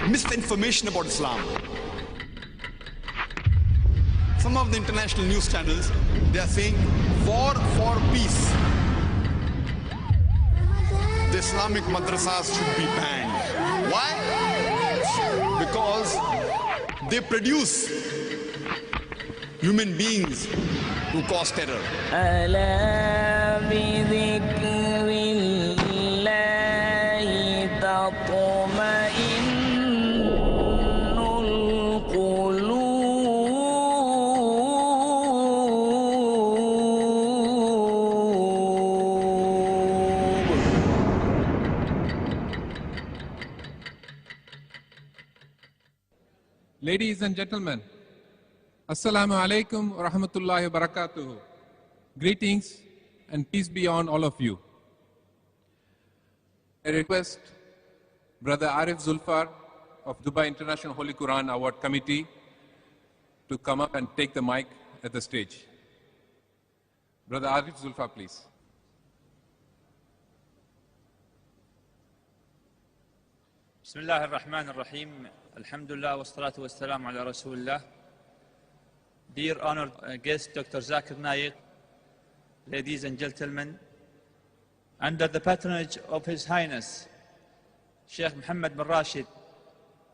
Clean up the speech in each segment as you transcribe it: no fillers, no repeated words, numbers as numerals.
misinformation about Islam. Some of the international news channels, they are saying war for peace. The Islamic madrasas should be banned. Why? Because they produce human beings who cause terror. Ladies and gentlemen, Assalamu alaikum wa rahmatullahi wa barakatuhu. Greetings and peace be on all of you. I request Brother Arif Zulfar of Dubai International Holy Quran Award Committee to come up and take the mic at the stage. Brother Arif Zulfar, please. Bismillah ar-Rahman ar-Rahim. Alhamdulillah wa salatu wa salam ala Rasulullah. Dear honored guest Dr. Zakir Naik, ladies and gentlemen, under the patronage of His Highness Sheikh Mohammed bin Rashid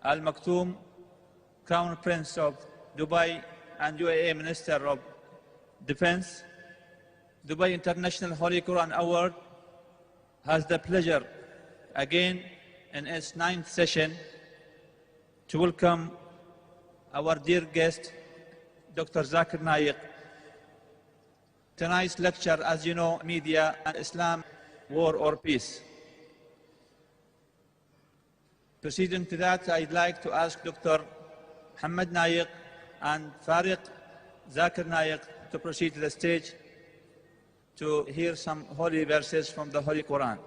Al Maktoum, Crown Prince of Dubai and UAE Minister of Defense, Dubai International Holy Quran Award has the pleasure again in its 9th session to welcome our dear guest, Dr. Zakir Naik. Tonight's lecture, as you know, media and Islam, war or peace. Proceeding to that, I'd like to ask Dr. Mohammed Naik and Fariq Zakir Naik to proceed to the stage to hear some holy verses from the Holy Quran.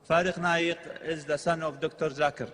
Fariq Naik is the son of Dr. Zakir.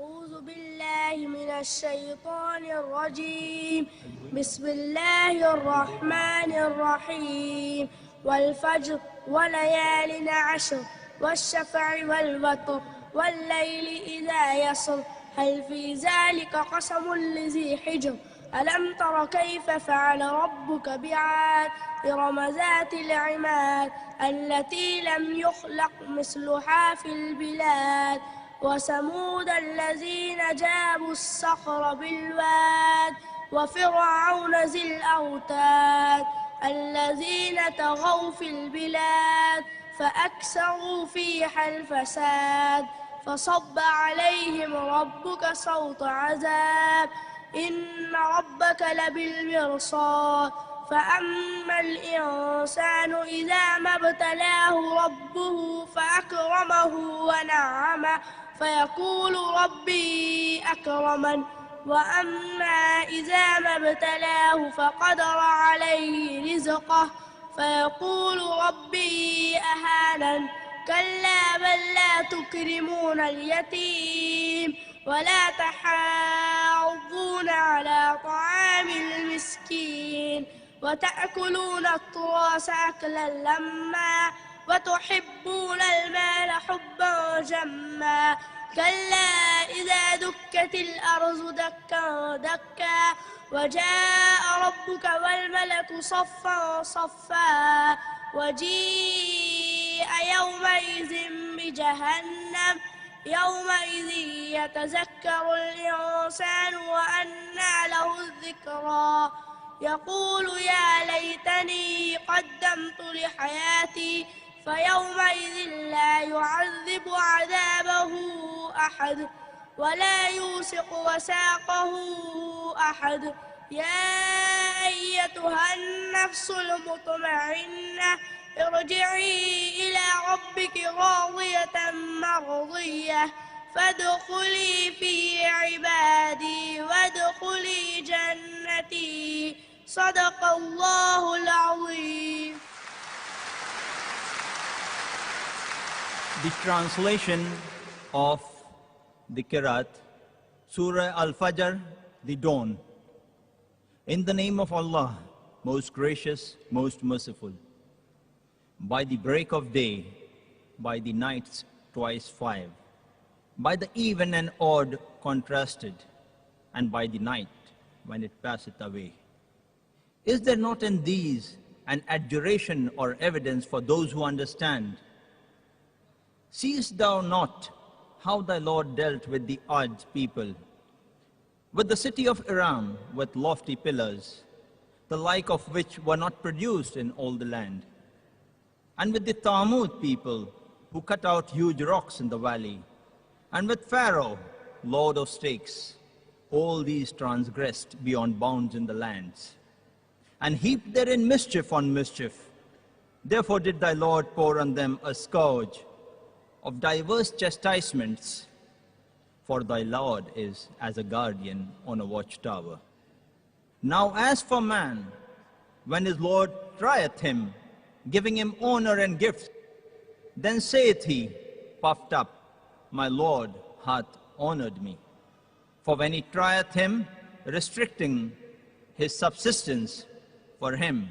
أعوذ بالله من الشيطان الرجيم. بسم الله الرحمن الرحيم. والفجر وليال عشر والشفع والوتر والليل إذا يسر هل في ذلك قسم لذي حجر ألم تر كيف فعل ربك بعاد إرم ذات العماد التي لم يخلق مثلها في البلاد وثمود الذين جابوا الصخر بالواد وفرعون ذي الأوتاد الذين طغوا في البلاد فأكثروا فيها الفساد فصب عليهم ربك صوت عذاب إن ربك لبالمرصاد فأما الإنسان إذا ما ابتلاه ربه فأكرمه ونعمه فيقول ربي أكرمن وأما إذا ما ابتلاه فقدر عليه رزقه فيقول ربي أهانن كلا بل لا تكرمون اليتيم ولا تحاضون على طعام المسكين وتأكلون التراث أكلا لما وتحبون المال حبا جما كلا إذا دكت الأرض دكا دكا وجاء ربك والملك صفا صفا وجيء يومئذ بجهنم يومئذ يتذكر الإنسان وأنى له الذكرى يقول يا ليتني قدمت لحياتي فيومئذ لا يعذب عذابه أحد ولا يوثق وثاقه أحد يا أيتها النفس المطمئنة ارجعي إلى ربك راضية مرضية فادخلي في عبادي وادخلي جنتي صدق الله العظيم. The translation of the Qiraat, Surah Al-Fajr, the dawn. In the name of Allah, most gracious, most merciful. by the break of day, by the nights twice 5, by the even and odd contrasted, and by the night when it passeth away. Is there not in these an adjuration or evidence for those who understand? Seest thou not how thy Lord dealt with the Ad people, with the city of Aram with lofty pillars, the like of which were not produced in all the land, and with the Thamud people who cut out huge rocks in the valley, and with Pharaoh, lord of stakes, all these transgressed beyond bounds in the lands, and heaped therein mischief on mischief. Therefore did thy Lord pour on them a scourge of diverse chastisements, for thy Lord is as a guardian on a watchtower. Now as for man, when his Lord trieth him, giving him honor and gifts, then saith he, puffed up, my Lord hath honored me. For when he trieth him, restricting his subsistence for him,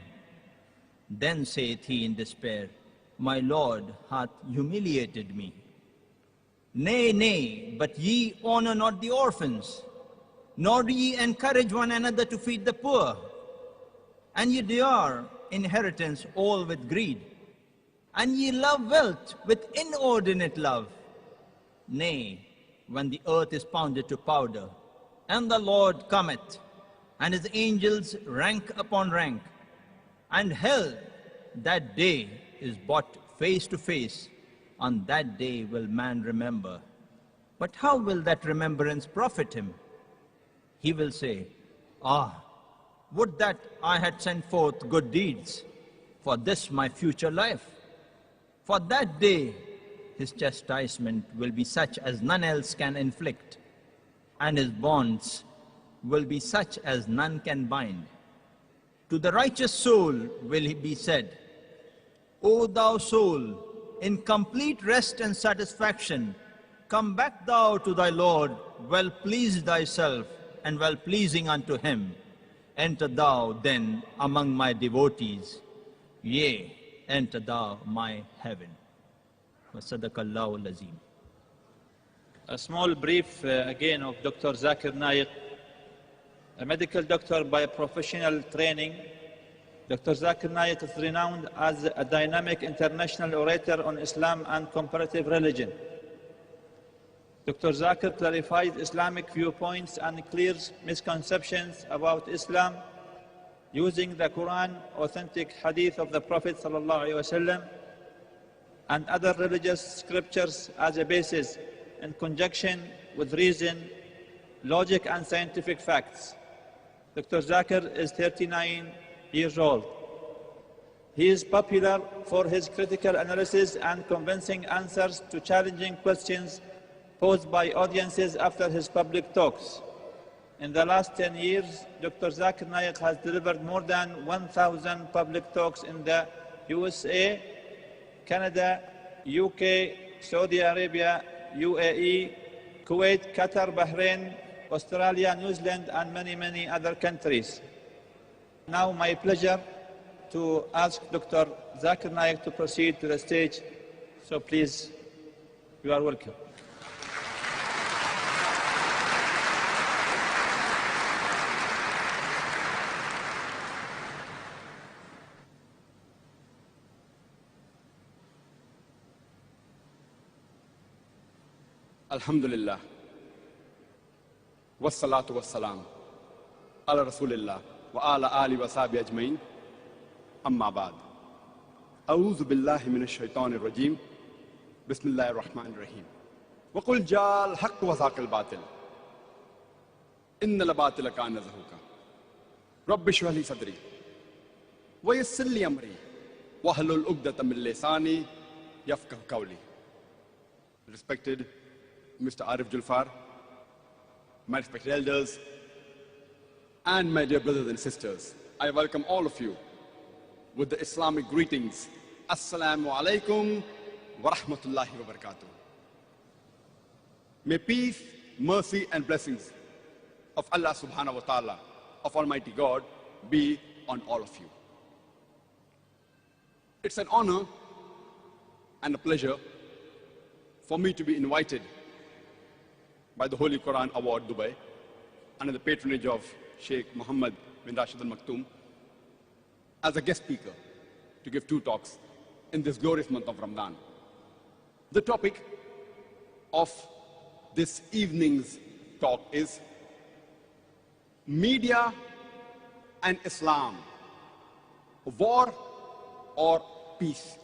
then saith he in despair, my Lord hath humiliated me. Nay, nay, but ye honor not the orphans, nor do ye encourage one another to feed the poor, and ye devour inheritance all with greed, and ye love wealth with inordinate love. Nay, when the earth is pounded to powder, and the Lord cometh, and his angels rank upon rank, and hell that day is brought face to face, on that day will man remember. But how will that remembrance profit him? He will say, ah, would that I had sent forth good deeds for this my future life. For that day his chastisement will be such as none else can inflict, and his bonds will be such as none can bind. To the righteous soul will he be said, O thou soul, in complete rest and satisfaction, come back thou to thy Lord, well pleased thyself, and well pleasing unto him. Enter thou then among my devotees, yea, enter thou my heaven. Wasadaqallahu al-Azim. A small brief again of Dr. Zakir Naik, a medical doctor by professional training. Dr. Zakir Naik is renowned as a dynamic international orator on Islam and comparative religion. Dr. Zakir clarifies Islamic viewpoints and clears misconceptions about Islam using the Quran, authentic hadith of the Prophet ﷺ, and other religious scriptures as a basis in conjunction with reason, logic and scientific facts. Dr. Zakir is 39 years old. He is popular for his critical analysis and convincing answers to challenging questions posed by audiences after his public talks. In the last 10 years, Dr. Zakir Naik has delivered more than 1,000 public talks in the USA, Canada, UK, Saudi Arabia, UAE, Kuwait, Qatar, Bahrain, Australia, New Zealand, and many, many other countries. Now, my pleasure to ask Dr. Zakir Naik to proceed to the stage. So please, you are welcome. Alhamdulillah. Wassalatu wassalam. Ala Rasulillah. Wa ala ali wa sahbihi ajmain. Amma ba'd. A'udhu billahi minash shaitanir rajim. Bismillahir rahmanir rahim. Wa qul ja'al haqq wa zaqal batil. Innal batila kana zahuqa. Rabbi shrah li sadri. Wa yassir li amri. Wahlul 'uqdatam min lisani yafqahu qawli. Respected Mr. Arif Zulfar, my respected elders, and my dear brothers and sisters, I welcome all of you with the Islamic greetings. Assalamu alaikum wa rahmatullahi wa barakatuh. May peace, mercy, and blessings of Allah subhanahu wa ta'ala, of Almighty God, be on all of you. It's an honor and a pleasure for me to be invited by the Holy Quran Award Dubai under the patronage of Sheikh Mohammed bin Rashid Al Maktoum as a guest speaker to give 2 talks in this glorious month of Ramadan. The topic of this evening's talk is Media and Islam, war or peace.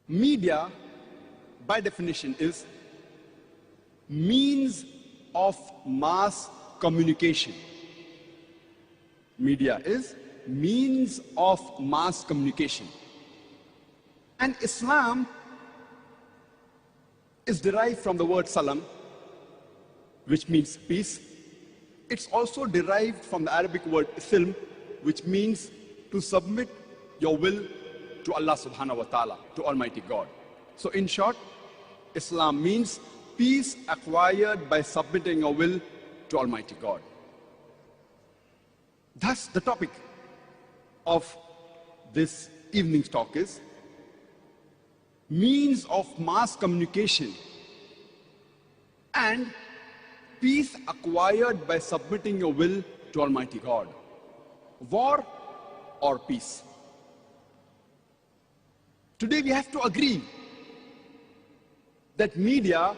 Media, by definition, is means of mass communication. Media is means of mass communication. And Islam is derived from the word salam, which means peace. It's also derived from the Arabic word silm, which means to submit your will to Allah subhanahu wa ta'ala, to Almighty God. So in short, Islam means peace acquired by submitting your will to Almighty God. Thus, the topic of this evening's talk is means of mass communication and peace acquired by submitting your will to Almighty God. War or peace? Today we have to agree that media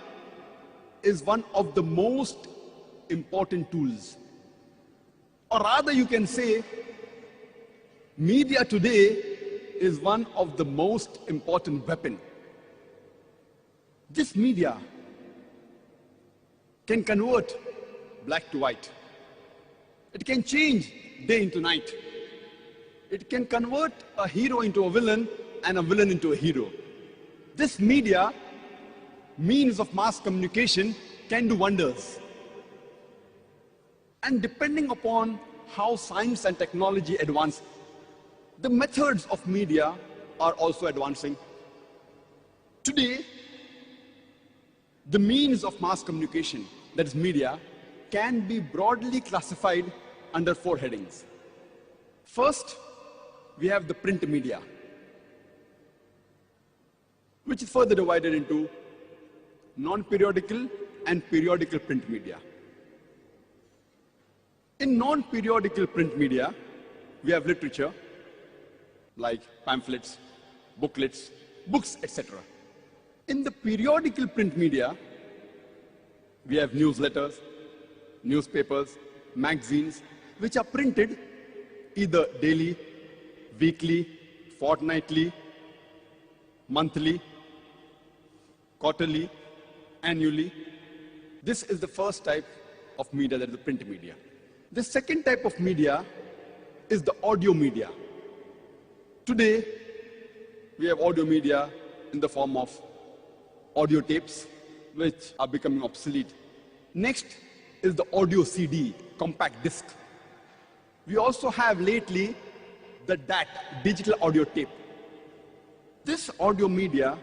is one of the most important tools. Or rather you can say, media today is one of the most important weapon. This media can convert black to white. It can change day into night. It can convert a hero into a villain and a villain into a hero. This media, means of mass communication, can do wonders. And depending upon how science and technology advance, the methods of media are also advancing. Today, the means of mass communication, that is media, can be broadly classified under 4 headings. First, we have the print media, which is further divided into non-periodical and periodical print media. In non-periodical print media, we have literature like pamphlets, booklets, books, etc. In the periodical print media, we have newsletters, newspapers, magazines, which are printed either daily, weekly, fortnightly, monthly, quarterly, annually. This is the first type of media, that is the print media. The second type of media is the audio media. Today, we have audio media in the form of audio tapes, which are becoming obsolete. Next is the audio CD, compact disc. We also have lately the DAT, digital audio tape. This audio media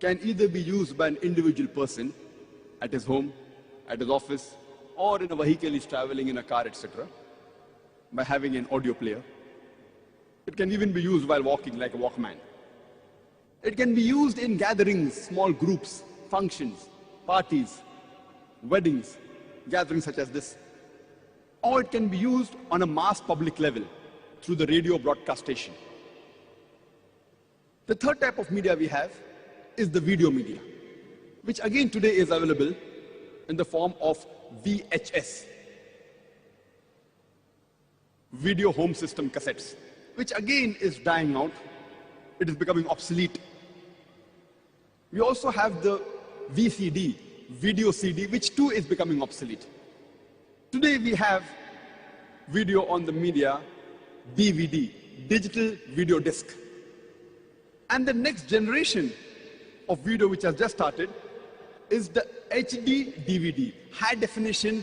can either be used by an individual person at his home, at his office, or in a vehicle he's traveling in a car, etc., by having an audio player. It can even be used while walking, like a Walkman. It can be used in gatherings, small groups, functions, parties, weddings, gatherings such as this. Or it can be used on a mass public level through the radio broadcast station. The third type of media we have is the video media, which again today is available in the form of VHS, video home system cassettes, which again is dying out. It is becoming obsolete. We also have the VCD, video CD, which too is becoming obsolete. Today we have video on the media, DVD, digital video disc. And the next generation of video which has just started is the HD DVD, high definition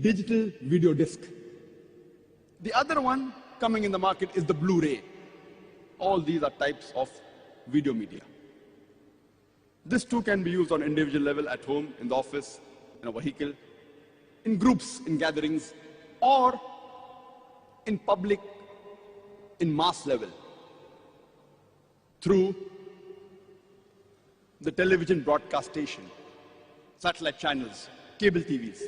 digital video disc. The other one coming in the market is the Blu-ray. All these are types of video media. This too can be used on individual level, at home, in the office, in a vehicle, in groups, in gatherings, or in public, in mass level. through the television broadcast station, satellite channels, cable TVs.